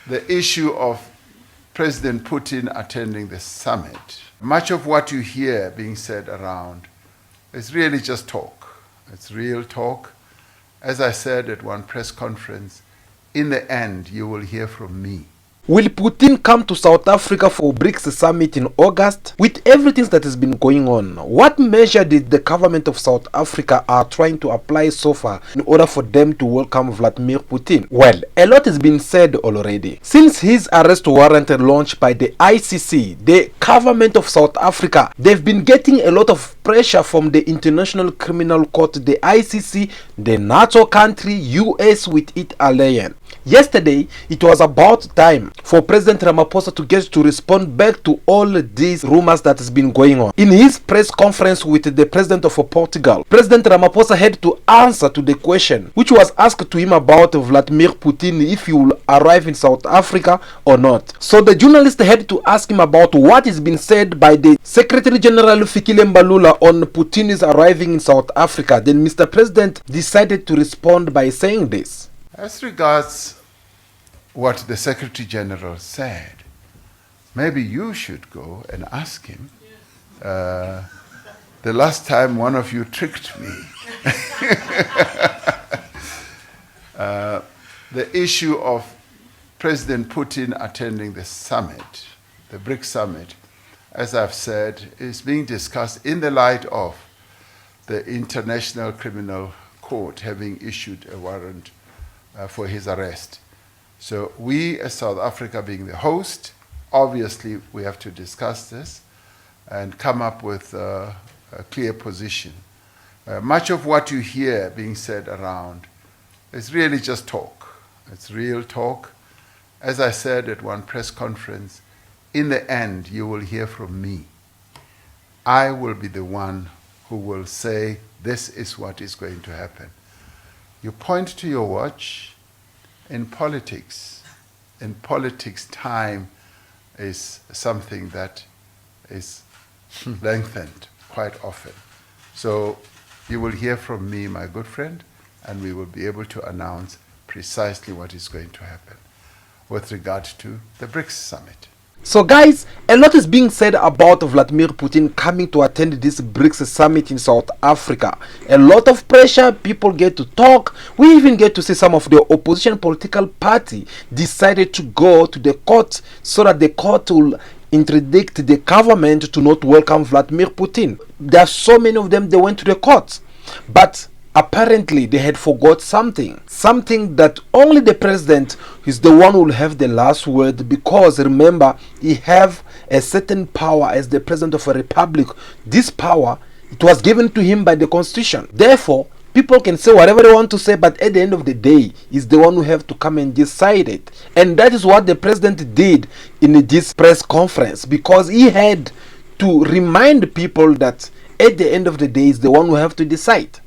the issue of President Putin attending the summit. Much of what you hear being said around is really just talk. It's real talk. As I said at one press conference, in the end, you will hear from me. Will Putin come to South Africa for BRICS summit in August? With everything that has been going on, what measure did the government of South Africa are trying to apply so far in order for them to welcome Vladimir Putin? Well, a lot has been said already. Since his arrest warrant launched by the ICC, the government of South Africa, they've been getting a lot of pressure from the International Criminal Court, the ICC, the NATO country, US with its alliance. Yesterday, it was about time for President Ramaphosa to get to respond back to all these rumors that has been going on. In his press conference with the President of Portugal, President Ramaphosa had to answer to the question which was asked to him about Vladimir Putin if he will arrive in South Africa or not. So the journalist had to ask him about what has been said by the Secretary General Fikile Mbalula on Putin's arriving in South Africa. Then Mr. President decided to respond by saying this. As regards what the Secretary General said, maybe you should go and ask him. The last time one of you tricked me. The issue of President Putin attending the summit, the BRICS summit, as I've said, is being discussed in the light of the International Criminal Court having issued a warrant for his arrest. So we, as South Africa being the host, obviously we have to discuss this and come up with a clear position. Much of what you hear being said around is really just talk. It's real talk. As I said at one press conference, in the end, you will hear from me. I will be the one who will say, this is what is going to happen. You point to your watch. In politics, time is something that is lengthened quite often. So you will hear from me, my good friend, and we will be able to announce precisely what is going to happen with regard to the BRICS summit. So guys, a lot is being said about Vladimir Putin coming to attend this BRICS summit in South Africa. A lot of pressure, people get to talk. We even get to see some of the opposition political party decided to go to the court so that the court will interdict the government to not welcome Vladimir Putin. There are so many of them, they went to the court. But apparently they had forgot something that only the president is the one who will have the last word, because remember, he have a certain power as the president of a republic. This power, it was given to him by the constitution. Therefore, people can say whatever they want to say, but at the end of the day, he's the one who have to come and decide it. And that is what the president did in this press conference, because he had to remind people that at the end of the day, he's the one who have to decide.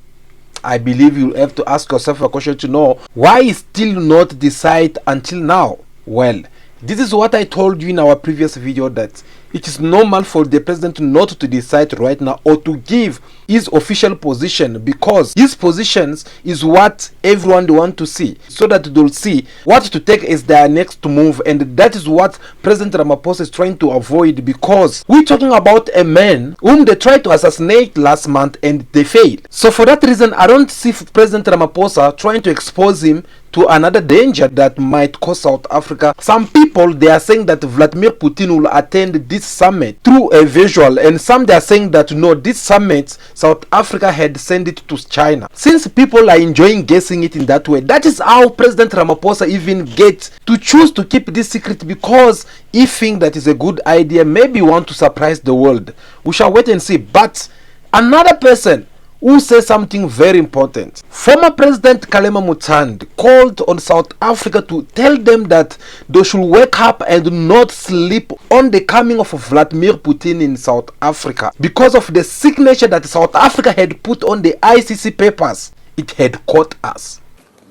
I believe you'll have to ask yourself a question to know why he still not decide until now. Well, this is what I told you in our previous video, that it is normal for the president not to decide right now or to give his official position, because his positions is what everyone want to see, so that they'll see what to take as their next move. And that is what President Ramaphosa is trying to avoid, because we're talking about a man whom they tried to assassinate last month and they failed. So for that reason, I don't see President Ramaphosa trying to expose him to another danger that might cause South Africa. Some people, they are saying that Vladimir Putin will attend this summit through a visual, and some they are saying that no, this summit South Africa had sent it to China. Since people are enjoying guessing it in that way, that is how President Ramaphosa even gets to choose to keep this secret, because he thinks that is a good idea, maybe want to surprise the world. We shall wait and see. But another person who says something very important. Former President Kgalema Motlanthe called on South Africa to tell them that they should wake up and not sleep on the coming of Vladimir Putin in South Africa, because of the signature that South Africa had put on the ICC papers. It had caught us.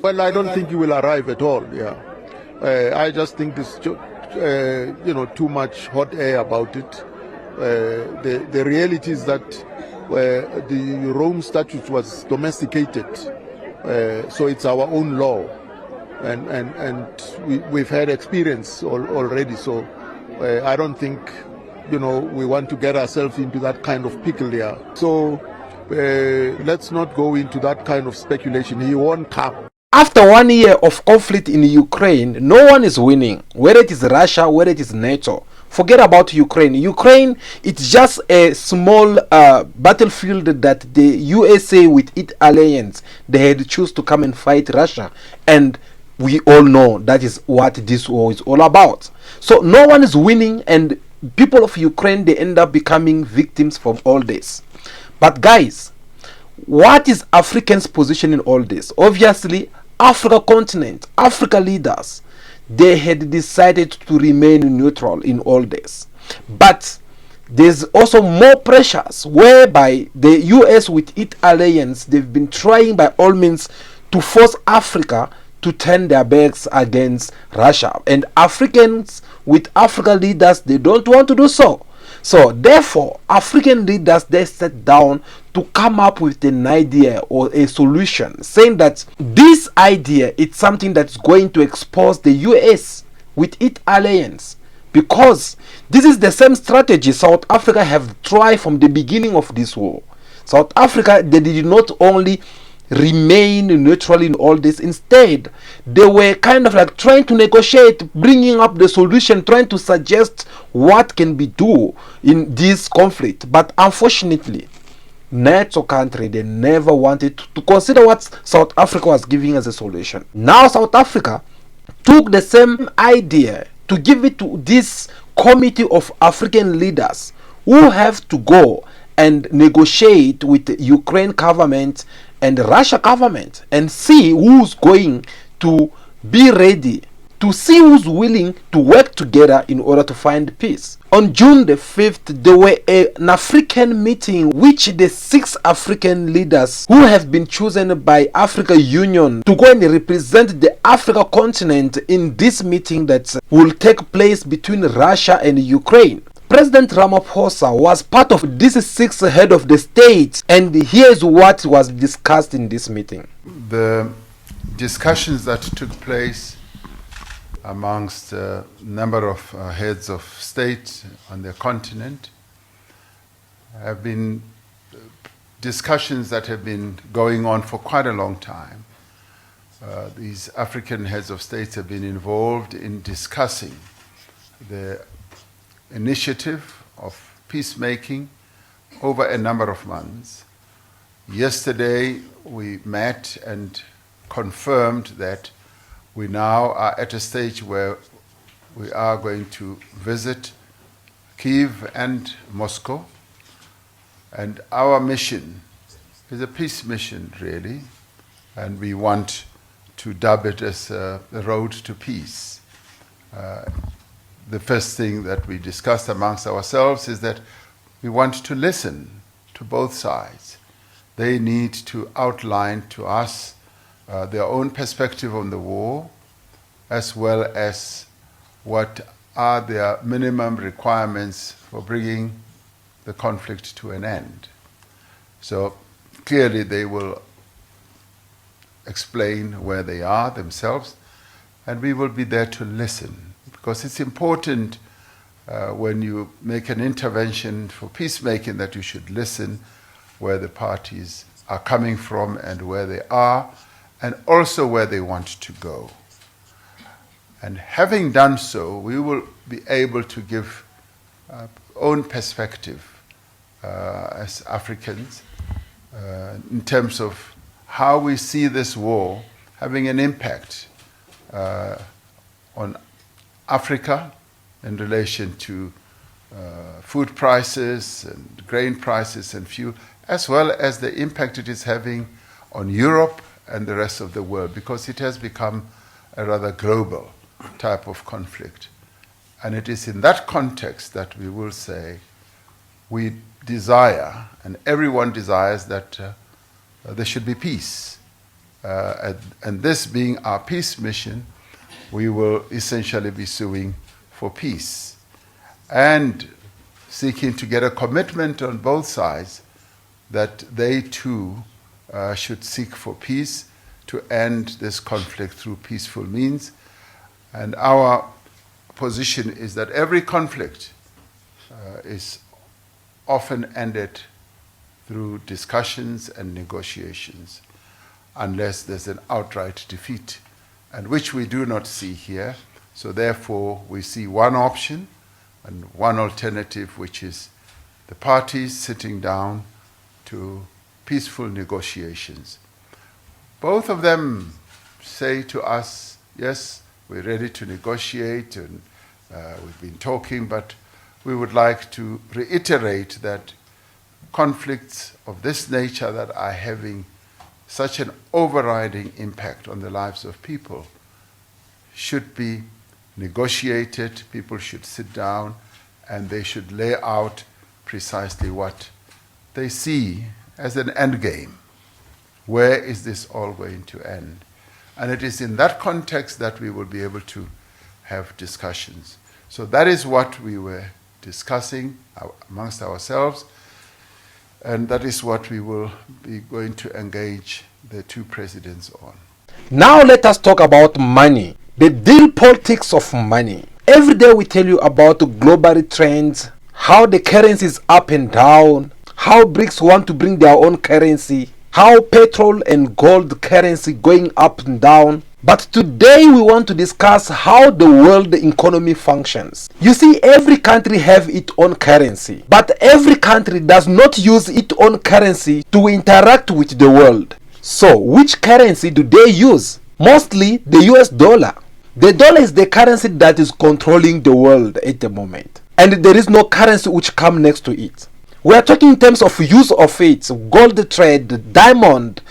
Well, I don't think he will arrive at all. Yeah, I just think this, too much hot air about it. The reality is that the Rome Statute was domesticated, so it's our own law. and we've had experience already. So I don't think, we want to get ourselves into that kind of pickle there. So let's not go into that kind of speculation. He won't come. After 1 year of conflict in Ukraine, no one is winning, whether it is Russia, whether it is NATO. Forget about Ukraine. Ukraine, it's just a small battlefield that the USA with its alliance, they had choose to come and fight Russia. And we all know that is what this war is all about. So no one is winning, and people of Ukraine, they end up becoming victims from all this. But guys, what is Africans' position in all this? Obviously, Africa continent, Africa leaders, they had decided to remain neutral in all this. But there's also more pressures whereby the US with its alliance, they've been trying by all means to force Africa to turn their backs against Russia. And Africans with Africa leaders, they don't want to do so. So therefore, African leaders, they sat down to come up with an idea or a solution, saying that this idea is something that's going to expose the US with its alliance, because this is the same strategy South Africa have tried from the beginning of this war. South Africa, they did not only remain neutral in all this. Instead, they were kind of like trying to negotiate, bringing up the solution, trying to suggest what can be done in this conflict. But unfortunately, NATO country, they never wanted to consider what South Africa was giving as a solution. Now South Africa took the same idea to give it to this committee of African leaders who have to go and negotiate with the Ukraine government and the Russia government and see who's going to be ready, to see who's willing to work together in order to find peace. On June the 5th, there were an African meeting which the 6 African leaders who have been chosen by Africa Union to go and represent the Africa continent in this meeting that will take place between Russia and Ukraine. President Ramaphosa was part of this 6 head of the state, and here's what was discussed in this meeting. The discussions that took place amongst a number of heads of state on the continent have been discussions that have been going on for quite a long time. These African heads of states have been involved in discussing the initiative of peacemaking over a number of months. Yesterday, we met and confirmed that we now are at a stage where we are going to visit Kyiv and Moscow. And our mission is a peace mission, really, and we want to dub it as the road to peace. The first thing that we discussed amongst ourselves is that we want to listen to both sides. They need to outline to us their own perspective on the war, as well as what are their minimum requirements for bringing the conflict to an end. So clearly they will explain where they are themselves, and we will be there to listen. Because it's important when you make an intervention for peacemaking that you should listen where the parties are coming from and where they are, and also where they want to go. And having done so, we will be able to give own perspective as Africans in terms of how we see this war having an impact on Africa in relation to food prices and grain prices and fuel, as well as the impact it is having on Europe and the rest of the world, because it has become a rather global type of conflict. And it is in that context that we will say we desire, and everyone desires, that there should be peace. And this being our peace mission, we will essentially be suing for peace and seeking to get a commitment on both sides that they too should seek for peace, to end this conflict through peaceful means. And our position is that every conflict is often ended through discussions and negotiations, unless there's an outright defeat, and which we do not see here. So therefore, we see one option and one alternative, which is the parties sitting down to peaceful negotiations. Both of them say to us, yes, we're ready to negotiate, and we've been talking, but we would like to reiterate that conflicts of this nature that are having such an overriding impact on the lives of people should be negotiated. People should sit down and they should lay out precisely what they see as an end game. Where is this all going to end? And it is in that context that we will be able to have discussions. So that is what we were discussing amongst ourselves, and that is what we will be going to engage the two presidents on. Now let us talk about money, the deal politics of money. Every day we tell you about global trends, how the currency is up and down, how BRICS want to bring their own currency, how petrol and gold currency going up and down. But today we want to discuss how the world economy functions. You see, every country have its own currency, but every country does not use its own currency to interact with the world. So which currency do they use? Mostly the US dollar. The dollar is the currency that is controlling the world at the moment, and there is no currency which come next to it. We are talking in terms of use of it: gold trade, diamond,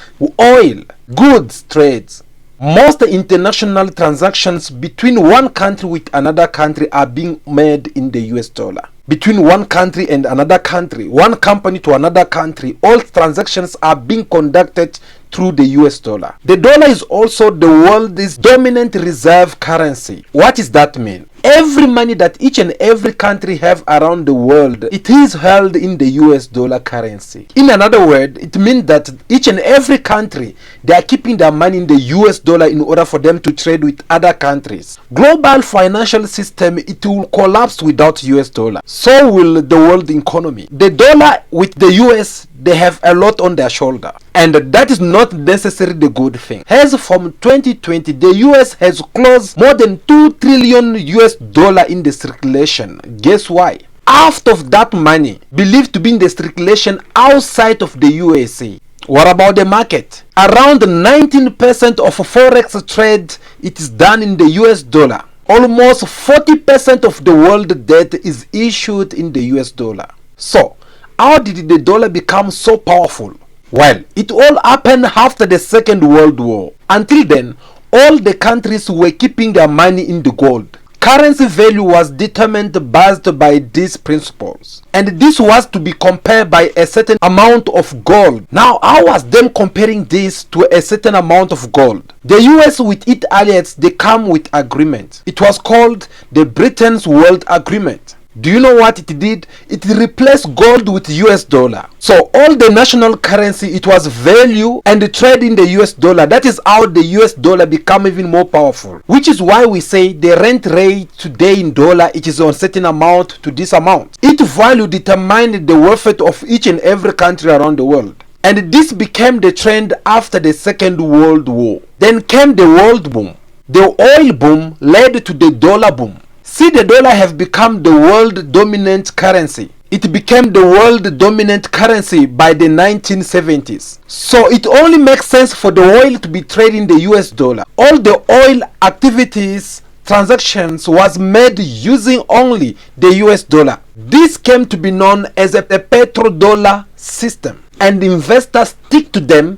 oil, goods trades. Most international transactions between one country with another country are being made in the US dollar. Between one country and another country, one company to another country, all transactions are being conducted through the US dollar. The dollar is also the world's dominant reserve currency. What does that mean? Every money that each and every country have around the world, it is held in the US dollar currency. In another word, it means that each and every country, they are keeping their money in the US dollar in order for them to trade with other countries. Global financial system, it will collapse without US dollar. So will the world economy. The dollar with the US, they have a lot on their shoulder, and that is not necessarily the good thing. As from 2020, the US has closed more than 2 trillion US dollar in the circulation. Guess why? Half of that money believed to be in the circulation outside of the USA. What about the market? Around 19% of forex trade, it is done in the US dollar. Almost 40% of the world debt is issued in the US dollar. So how did the dollar become so powerful? Well, it all happened after the Second World War. Until then, all the countries were keeping their money in the gold. Currency value was determined based by these principles, and this was to be compared by a certain amount of gold. Now, how was them comparing this to a certain amount of gold? The US with its allies, they come with agreement. It was called the Britain's World Agreement. Do you know what it did? It replaced gold with US dollar. So all the national currency, it was value and the trade in the US dollar. That is how the US dollar become even more powerful. Which is why we say the rent rate today in dollar, it is on certain amount to this amount. Its value determined the welfare of each and every country around the world. And this became the trend after the Second World War. Then came the world boom. The oil boom led to the dollar boom. See, the dollar have become the world dominant currency. It became the world dominant currency by the 1970s. So it only makes sense for the oil to be traded in the US dollar. All the oil activities, transactions was made using only the US dollar. This came to be known as a petrodollar system, and investors stick to them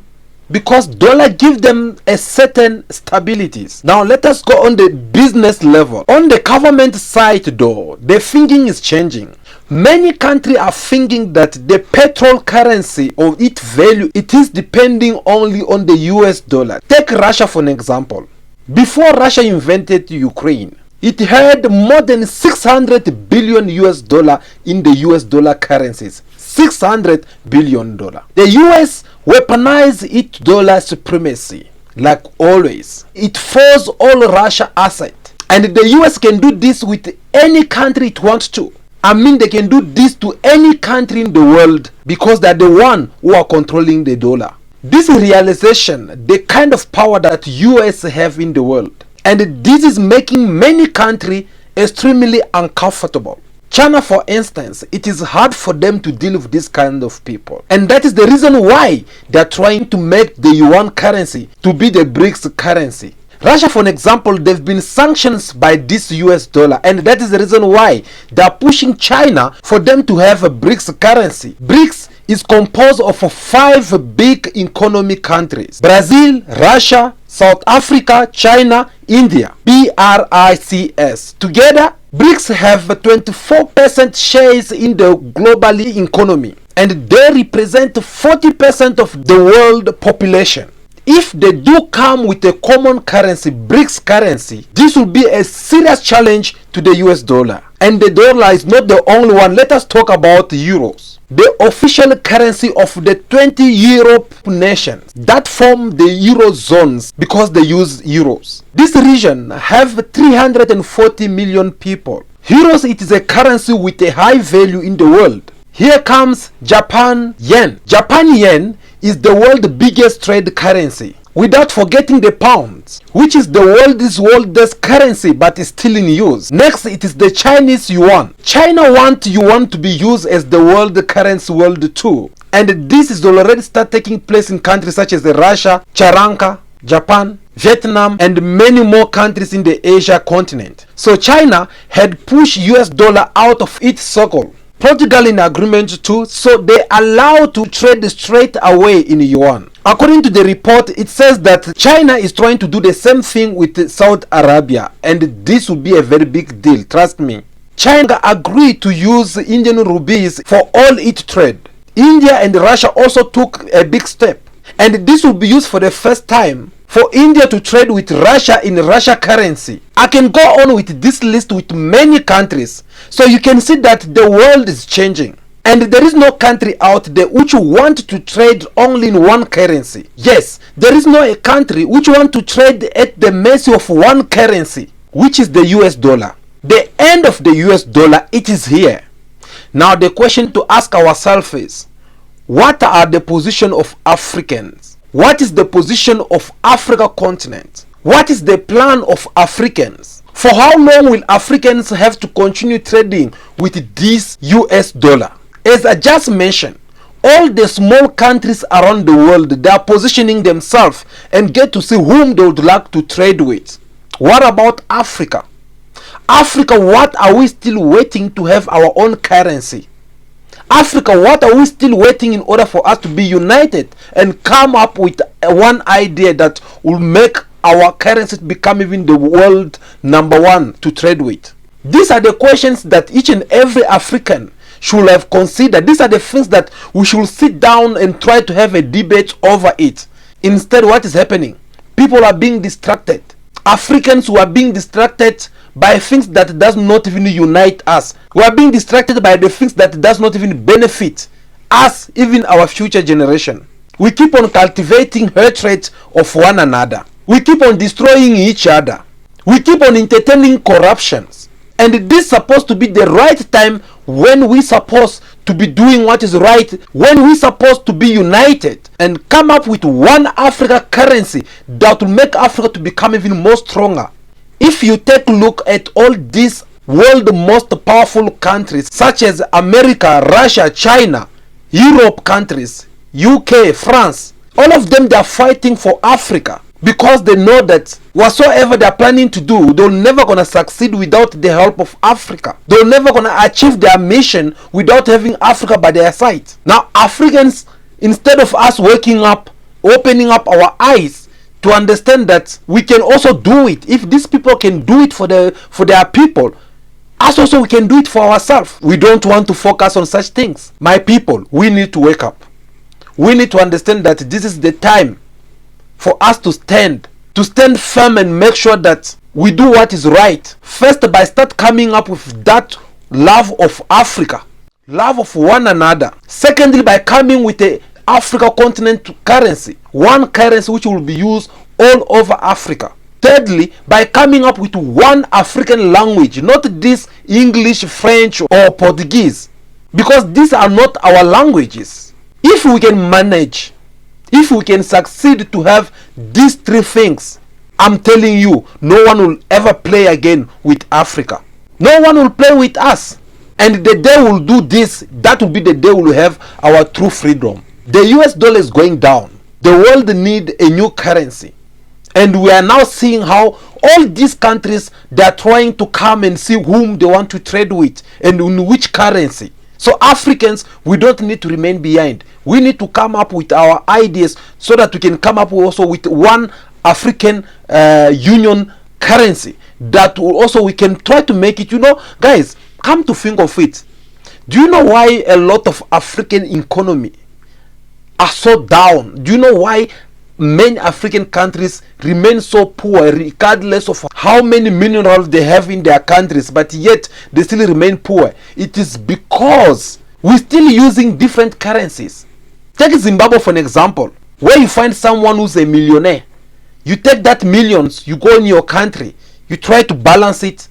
because dollar give them a certain stabilities. Now let us go on the business level. On the government side though, the thinking is changing. Many countries are thinking that the petrol currency or its value, it is depending only on the US dollar. Take Russia for an example. Before Russia invented Ukraine, it had more than 600 billion US dollar in the US dollar currencies. $600 billion. The US weaponized its dollar supremacy, like always. It forces all Russia assets. And the US can do this with any country it wants to. I mean, they can do this to any country in the world because they're the one who are controlling the dollar. This realization, the kind of power that US have in the world. And this is making many countries extremely uncomfortable. China, for instance, it is hard for them to deal with this kind of people. And that is the reason why they are trying to make the yuan currency to be the BRICS currency. Russia, for an example, they've been sanctioned by this US dollar, and that is the reason why they are pushing China for them to have a BRICS currency. BRICS is composed of 5 big economic countries: Brazil, Russia, South Africa, China, India. BRICS. Together, BRICS have 24% shares in the global economy, and they represent 40% of the world population. If they do come with a common currency, BRICS currency, this will be a serious challenge to the US dollar. And the dollar is not the only one. Let us talk about euros, the official currency of the 20 Europe nations that form the Eurozones because they use euros. This region have 340 million people. Euros, it is a currency with a high value in the world. Here comes Japan yen. Japan yen is the world's biggest trade currency, without forgetting the pound, which is the world's currency but is still in use. Next, it is the Chinese yuan. China wants yuan to be used as the world currency world too, and this is already start taking place in countries such as Russia, Sri Lanka, Japan, Vietnam, and many more countries in the Asia continent. So China had pushed US dollar out of its circle. Portugal in agreement too, so they allow to trade straight away in yuan. According to the report, it says that China is trying to do the same thing with Saudi Arabia, and this will be a very big deal, trust me. China agreed to use Indian rupees for all its trade. India and Russia also took a big step, and this will be used for the first time for India to trade with Russia in Russia currency. I can go on with this list with many countries, so you can see that the world is changing. And there is no country out there which want to trade only in one currency. Yes, there is no a country which want to trade at the mercy of one currency, which is the US dollar. The end of the US dollar, it is here. Now the question to ask ourselves is, what are the position of Africans? What is the position of Africa continent? What is the plan of Africans? For how long will Africans have to continue trading with this US dollar? As I just mentioned, all the small countries around the world, they are positioning themselves and get to see whom they would like to trade with. What about Africa? Africa, what are we still waiting to have our own currency? Africa, what are we still waiting in order for us to be united and come up with one idea that will make our currency become even the world #1 to trade with? These are the questions that each and every African should have considered. These are the things that we should sit down and try to have a debate over it. Instead, what is happening? People are being distracted. Africans who are being distracted by things that does not even unite us. We are being distracted by the things that does not even benefit us, even our future generation. We keep on cultivating hatred of one another. We keep on destroying each other. We keep on entertaining corruptions. And this is supposed to be the right time when we supposed to be doing what is right, when we supposed to be united and come up with one Africa currency that will make Africa to become even more stronger. If you take a look at all these world most powerful countries such as America, Russia, China, Europe countries, UK, France, all of them, they are fighting for Africa because they know that whatsoever they are planning to do, they're never going to succeed without the help of Africa. They're never going to achieve their mission without having Africa by their side. Now Africans, instead of us waking up, opening up our eyes to understand that we can also do it. If these people can do it for their people, us also we can do it for ourselves. We don't want to focus on such things. My people, we need to wake up. We need to understand that this is the time for us to stand firm and make sure that we do what is right. First, by start coming up with that love of Africa, love of one another. Secondly, by coming with a Africa continent currency, one currency which will be used all over Africa. Thirdly, by coming up with one African language, not this English, French or Portuguese, because these are not our languages. If we can manage, if we can succeed to have these three things, I'm telling you, no one will ever play again with Africa. No one will play with us. And the day we'll do this, that will be the day we'll have our true freedom. The US dollar is going down. The world need a new currency. And we are now seeing how all these countries, they are trying to come and see whom they want to trade with and in which currency. So Africans, we don't need to remain behind. We need to come up with our ideas so that we can come up also with one African Union currency that will also we can try to make it. You know, guys, come to think of it, do you know why a lot of African economy are so down? Do you know why many African countries remain so poor regardless of how many minerals they have in their countries, but yet they still remain poor? It is because we're still using different currencies. Take Zimbabwe for an example, where you find someone who's a millionaire. You take that millions, you go in your country, you try to balance it,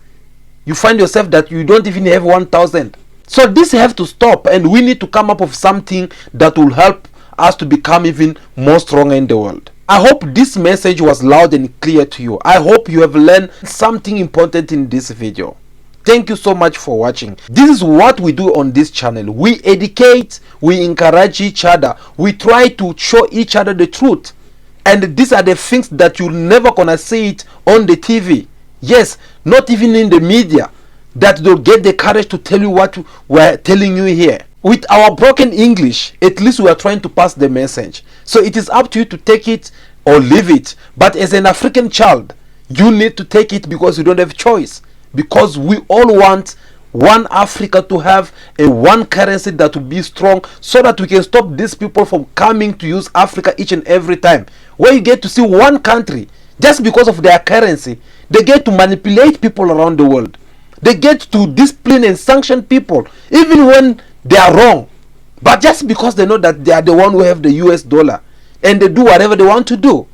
you find yourself that you don't even have 1,000. So this have to stop, and we need to come up with something that will help us to become even more stronger in the world. I hope this message was loud and clear to you. I hope you have learned something important in this video. Thank you so much for watching. This is what we do on this channel. We educate, we encourage each other, we try to show each other the truth. And these are the things that you're never gonna see it on the TV. Yes, not even in the media, that they'll get the courage to tell you what we're telling you here. With our broken English, at least we are trying to pass the message. So it is up to you to take it or leave it. But as an African child, you need to take it because you don't have choice. Because we all want one Africa to have a one currency that will be strong, so that we can stop these people from coming to use Africa each and every time. Where you get to see one country, just because of their currency, they get to manipulate people around the world. They get to discipline and sanction people even when they are wrong, but just because they know that they are the one who have the US dollar, and they do whatever they want to do.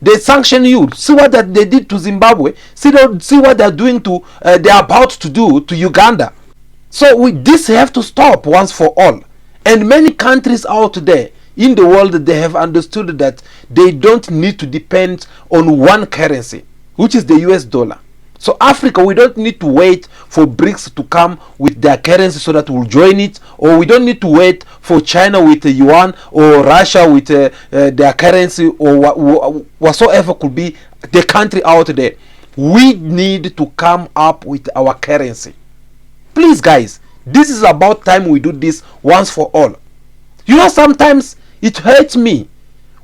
They sanction you. See what that they did to Zimbabwe. See what they're doing to they're about to do to Uganda. So this have to stop once for all. And many countries out there in the world, they have understood that they don't need to depend on one currency, which is the US dollar. So Africa, we don't need to wait for BRICS to come with their currency so that we'll join it, or we don't need to wait for China with the yuan, or Russia with their currency, or whatsoever could be the country out there. We need to come up with our currency. Please guys, this is about time we do this once for all. You know, sometimes it hurts me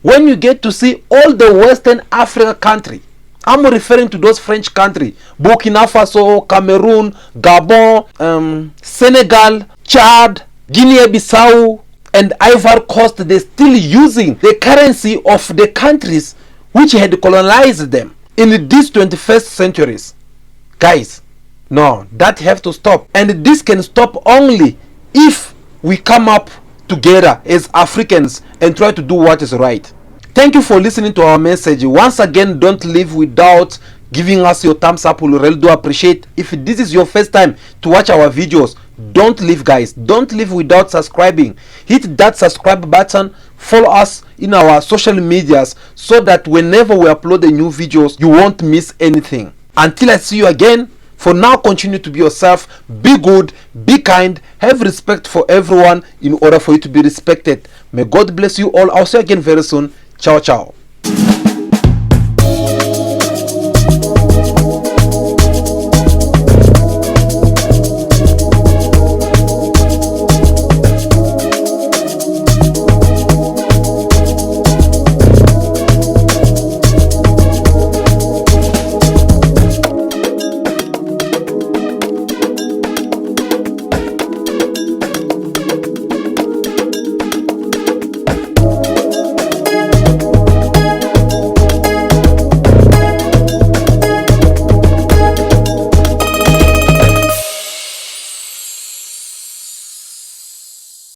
when you get to see all the Western Africa country. I'm referring to those French countries, Burkina Faso, Cameroon, Gabon, Senegal, Chad, Guinea-Bissau, and Ivory Coast. They're still using the currency of the countries which had colonized them in these 21st centuries. Guys, no, that have to stop. And this can stop only if we come up together as Africans and try to do what is right. Thank you for listening to our message. Once again, don't leave without giving us your thumbs up. We really do appreciate. If this is your first time to watch our videos, don't leave guys. Don't leave without subscribing. Hit that subscribe button. Follow us in our social medias so that whenever we upload the new videos, you won't miss anything. Until I see you again, for now, continue to be yourself. Be good, be kind, have respect for everyone in order for you to be respected. May God bless you all. I'll see you again very soon. Ciao, ciao.